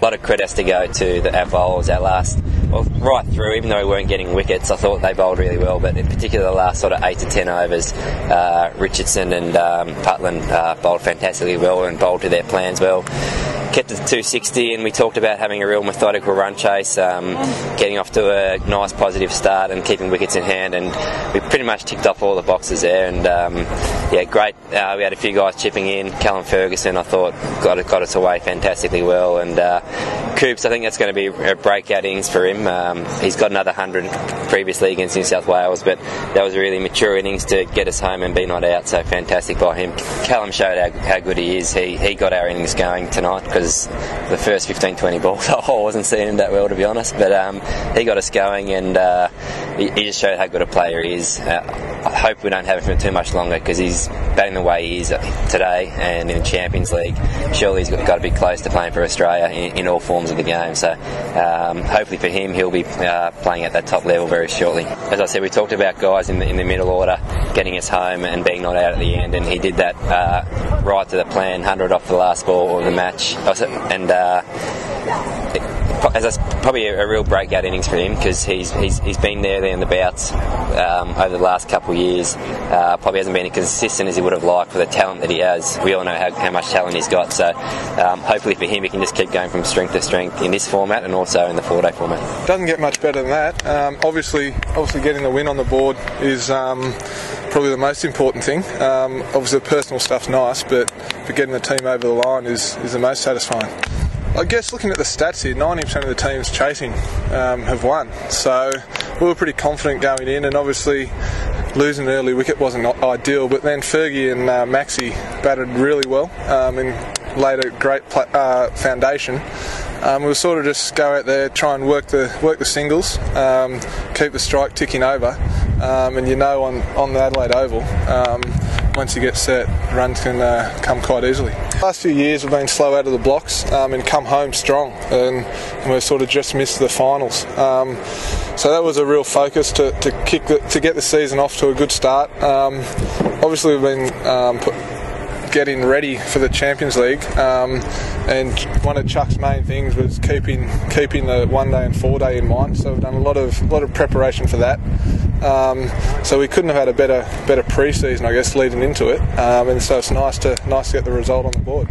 lot of credit has to go to our bowlers, right through, even though we weren't getting wickets. I thought they bowled really well, but in particular the last sort of 8 to 10 overs, Richardson and Putland bowled fantastically well and bowled to their plans well. Kept it to 260, and we talked about having a real methodical run chase, getting off to a nice positive start and keeping wickets in hand, and we pretty much ticked off all the boxes there. And yeah, great. We had a few guys chipping in. Callum Ferguson, I thought, got us away fantastically well, and Coops, I think that's going to be a breakout innings for him. He's got another 100 previously against New South Wales, but that was a really mature innings to get us home and be not out, so fantastic by him. Callum showed how good he is. He got our innings going tonight, because the first 15-20 balls I wasn't seeing him that well, to be honest, but he got us going, and he just showed how good a player he is. I hope we don't have him for too much longer, because he's batting the way he is today and in the Champions League. Surely he's got to be close to playing for Australia in all forms of the game, so hopefully for him he'll be playing at that top level very shortly. As I said, we talked about guys in the middle order getting us home and being not out at the end, and he did that right to the plan, 100 off the last ball of the match, and as probably a real breakout innings for him, because he's been there in the bouts over the last couple of years. Probably hasn't been as consistent as he would have liked for the talent that he has. We all know how much talent he's got, so hopefully for him he can just keep going from strength to strength in this format and also in the 4-day format. Doesn't get much better than that. Obviously getting the win on the board is probably the most important thing. Obviously the personal stuff's nice, but getting the team over the line is the most satisfying. I guess looking at the stats here, 90% of the teams chasing have won, so we were pretty confident going in, and obviously losing an early wicket wasn't ideal, but then Fergie and Maxi batted really well and laid a great foundation. We'll sort of just go out there, try and work the singles, keep the strike ticking over, and on the Adelaide Oval, once you get set, runs can come quite easily. Last few years we've been slow out of the blocks and come home strong, and we've sort of just missed the finals. So that was a real focus to get the season off to a good start. Obviously we've been getting ready for the Champions League, and one of Chuck's main things was keeping the 1-day and 4-day in mind. So we've done a lot of preparation for that. So we couldn't have had a better pre-season, I guess, leading into it. And so it's nice to get the result on the board.